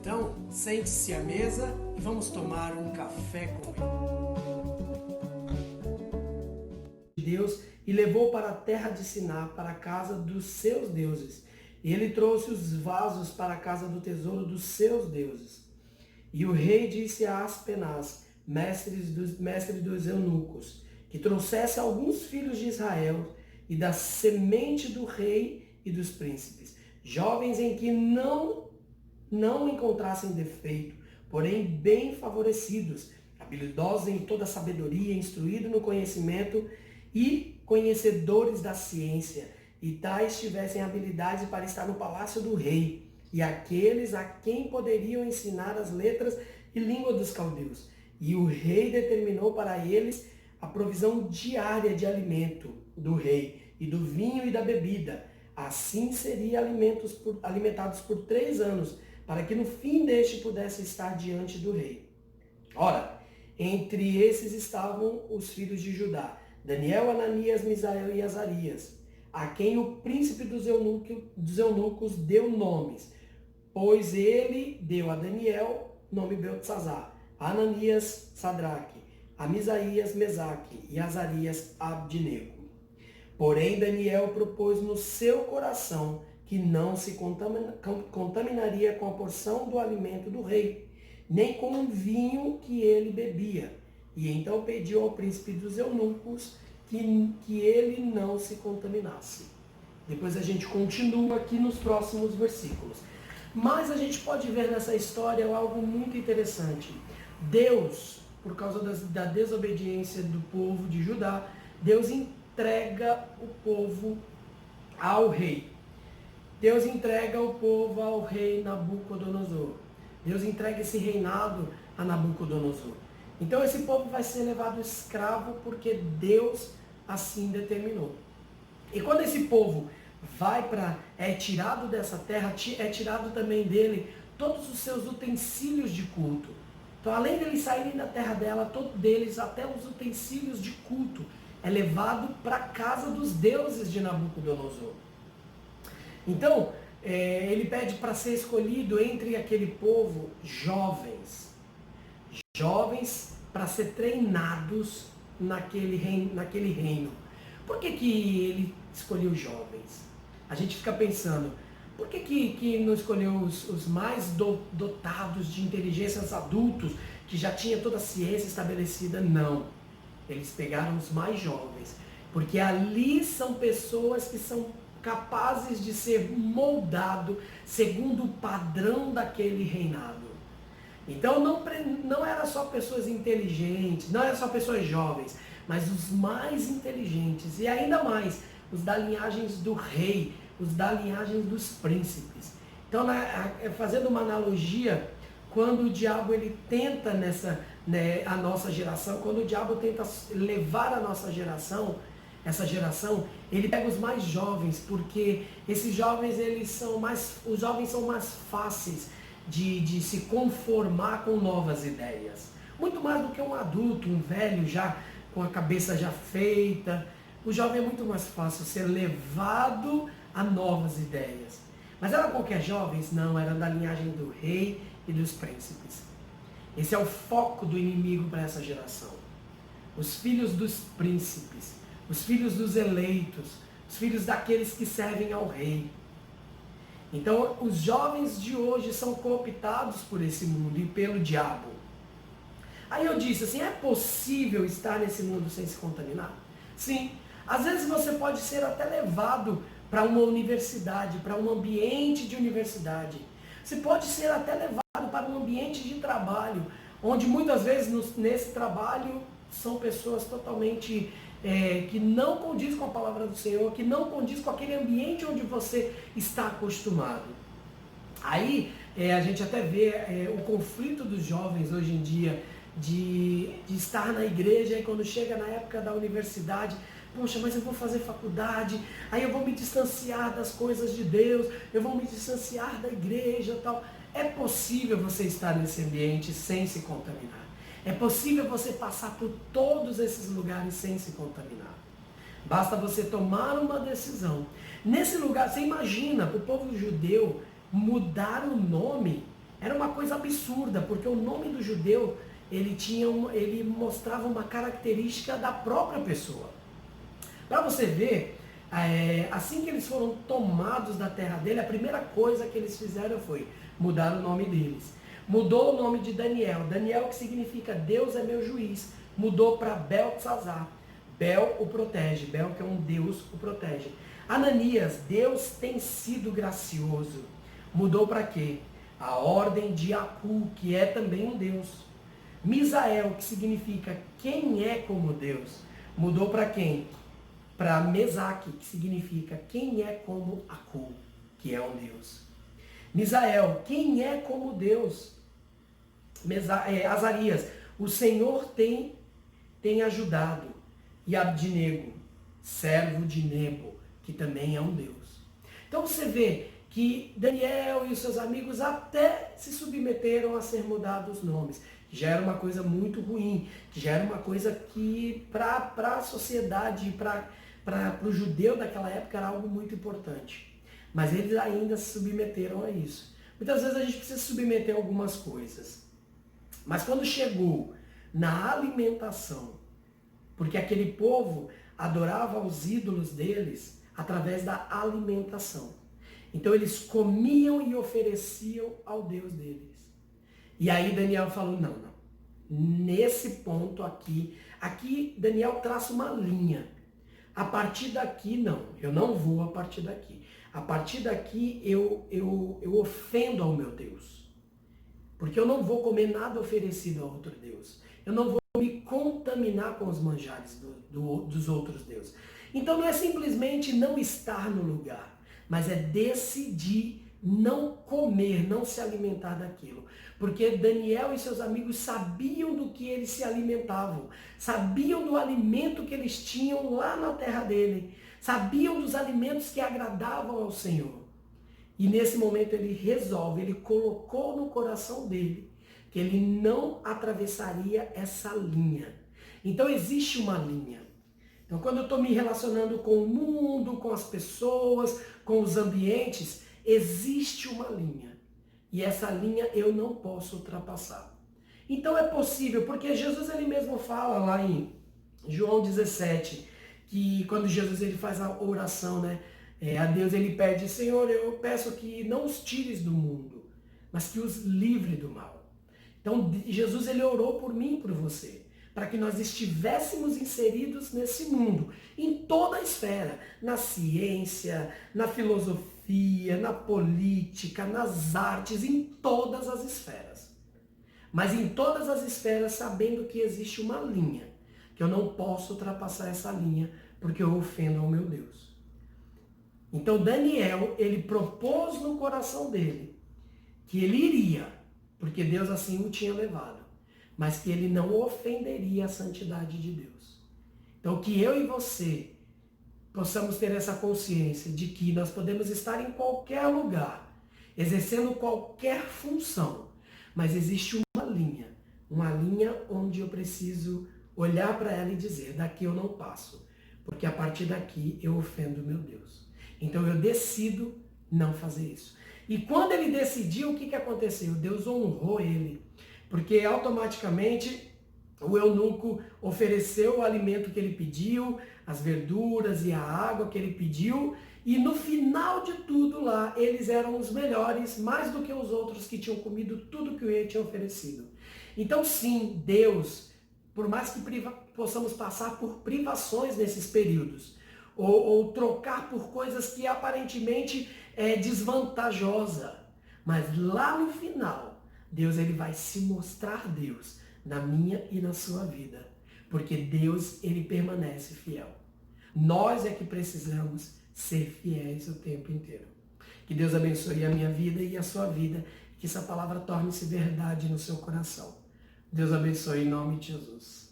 Então, sente-se à mesa e vamos tomar um café com ele. Deus e levou para a terra de Siná, para a casa dos seus deuses. E ele trouxe os vasos para a casa do tesouro dos seus deuses. E o rei disse a Aspenaz, mestre dos eunucos, que trouxesse alguns filhos de Israel e da semente do rei e dos príncipes, jovens em que não encontrassem defeito, porém bem favorecidos, habilidosos em toda sabedoria, instruídos no conhecimento e conhecedores da ciência, e tais tivessem habilidade para estar no palácio do rei, e aqueles a quem poderiam ensinar as letras e língua dos caldeus. E o rei determinou para eles a provisão diária de alimento do rei, e do vinho e da bebida. Assim seriam alimentados por 3 anos, para que no fim deste pudesse estar diante do rei. Ora, entre esses estavam os filhos de Judá, Daniel, Ananias, Misael e Azarias, a quem o príncipe dos eunucos deu nomes, pois ele deu a Daniel nome Beltesazar, a Ananias Sadraque, a Misaías Mesaque e a Azarias Abdinego. Porém Daniel propôs no seu coração que não se contaminaria com a porção do alimento do rei, nem com o vinho que ele bebia. E então pediu ao príncipe dos eunucos que ele não se contaminasse. Depois a gente continua aqui nos próximos versículos. Mas a gente pode ver nessa história algo muito interessante. Deus, por causa da desobediência do povo de Judá, Deus entrega o povo ao rei. Deus entrega o povo ao rei Nabucodonosor. Deus entrega esse reinado a Nabucodonosor. Então esse povo vai ser levado escravo porque Deus assim determinou. E quando esse povo é tirado dessa terra, é tirado também dele todos os seus utensílios de culto. Então, além deles saírem da terra dela, todos deles, até os utensílios de culto, é levado para a casa dos deuses de Nabucodonosor. Então, ele pede para ser escolhido entre aquele povo jovens para ser treinados naquele reino. Por que ele escolheu jovens? A gente fica pensando, por que não escolheu os mais dotados de inteligência, os adultos, que já tinha toda a ciência estabelecida? Não. Eles pegaram os mais jovens, porque ali são pessoas que são capazes de ser moldado segundo o padrão daquele reinado. Então não era só pessoas inteligentes, não era só pessoas jovens, mas os mais inteligentes e ainda mais os da linhagem do rei, os da linhagem dos príncipes. Então, fazendo uma analogia, quando o diabo ele tenta a nossa geração, quando o diabo tenta levar a nossa geração, essa geração, ele pega os mais jovens, porque esses jovens os jovens são mais fáceis de se conformar com novas ideias. Muito mais do que um adulto, um velho já com a cabeça já feita. O jovem é muito mais fácil ser levado a novas ideias. Mas era qualquer jovens? Não, era da linhagem do rei e dos príncipes. Esse é o foco do inimigo para essa geração. Os filhos dos príncipes, os filhos dos eleitos, os filhos daqueles que servem ao rei. Então, os jovens de hoje são cooptados por esse mundo e pelo diabo. Aí eu disse assim, é possível estar nesse mundo sem se contaminar? Sim. Às vezes você pode ser até levado para uma universidade, para um ambiente de universidade. Você pode ser até levado para um ambiente de trabalho, onde muitas vezes nesse trabalho são pessoas totalmente que não condiz com a palavra do Senhor, que não condiz com aquele ambiente onde você está acostumado. Aí a gente até vê o conflito dos jovens hoje em dia de estar na igreja e quando chega na época da universidade, poxa, mas eu vou fazer faculdade, aí eu vou me distanciar das coisas de Deus, eu vou me distanciar da igreja e tal. É possível você estar nesse ambiente sem se contaminar. É possível você passar por todos esses lugares sem se contaminar. Basta você tomar uma decisão. Nesse lugar, você imagina, para o povo judeu mudar o nome Era uma coisa absurda, porque o nome do judeu, ele mostrava uma característica da própria pessoa. Para você ver, assim que eles foram tomados da terra dele, a primeira coisa que eles fizeram foi mudar o nome deles. Mudou o nome de Daniel. Daniel, que significa Deus é meu juiz, mudou para Beltesazar. Bel o protege. Bel, que é um Deus, o protege. Ananias, Deus tem sido gracioso. Mudou para quê? A ordem de Acu, que é também um Deus. Misael, que significa quem é como Deus. Mudou para quem? Para Mesaque, que significa quem é como Acu, que é um Deus. Misael, quem é como Deus? Azarias, o Senhor tem ajudado. E Abdinego, servo de Nebo, que também é um Deus. Então você vê que Daniel e os seus amigos até se submeteram a ser mudados os nomes, que já era uma coisa muito ruim, que já era uma coisa que para a sociedade, para o judeu daquela época era algo muito importante. Mas eles ainda se submeteram a isso. Muitas vezes a gente precisa se submeter a algumas coisas. Mas quando chegou na alimentação, porque aquele povo adorava os ídolos deles através da alimentação. Então eles comiam e ofereciam ao Deus deles. E aí Daniel falou, não. Nesse ponto aqui Daniel traça uma linha. A partir daqui, não. Eu não vou a partir daqui. A partir daqui eu ofendo ao meu Deus. Porque eu não vou comer nada oferecido a outro Deus. Eu não vou me contaminar com os manjares dos outros deuses. Então não é simplesmente não estar no lugar, mas é decidir não comer, não se alimentar daquilo. Porque Daniel e seus amigos sabiam do que eles se alimentavam, sabiam do alimento que eles tinham lá na terra dele, sabiam dos alimentos que agradavam ao Senhor. E nesse momento ele colocou no coração dele que ele não atravessaria essa linha. Então existe uma linha. Então quando eu estou me relacionando com o mundo, com as pessoas, com os ambientes, existe uma linha. E essa linha eu não posso ultrapassar. Então é possível, porque Jesus ele mesmo fala lá em João 17, que quando Jesus ele faz a oração, né? A Deus ele pede, Senhor, eu peço que não os tires do mundo, mas que os livre do mal. Então Jesus ele orou por mim e por você, para que nós estivéssemos inseridos nesse mundo, em toda a esfera, na ciência, na filosofia, na política, nas artes, em todas as esferas. Mas em todas as esferas sabendo que existe uma linha, que eu não posso ultrapassar essa linha, porque eu ofendo ao meu Deus. Então Daniel, ele propôs no coração dele que ele iria, porque Deus assim o tinha levado, mas que ele não ofenderia a santidade de Deus. Então que eu e você possamos ter essa consciência de que nós podemos estar em qualquer lugar, exercendo qualquer função, mas existe uma linha onde eu preciso olhar para ela e dizer, daqui eu não passo, porque a partir daqui eu ofendo meu Deus. Então eu decido não fazer isso. E quando ele decidiu, o que aconteceu? Deus honrou ele, porque automaticamente o eunuco ofereceu o alimento que ele pediu, as verduras e a água que ele pediu, e no final de tudo lá, eles eram os melhores, mais do que os outros que tinham comido tudo que ele tinha oferecido. Então sim, Deus, por mais que possamos passar por privações nesses períodos, ou trocar por coisas que aparentemente é desvantajosa, mas lá no final, Deus ele vai se mostrar Deus na minha e na sua vida, porque Deus ele permanece fiel. Nós é que precisamos ser fiéis o tempo inteiro. Que Deus abençoe a minha vida e a sua vida, que essa palavra torne-se verdade no seu coração. Deus abençoe em nome de Jesus.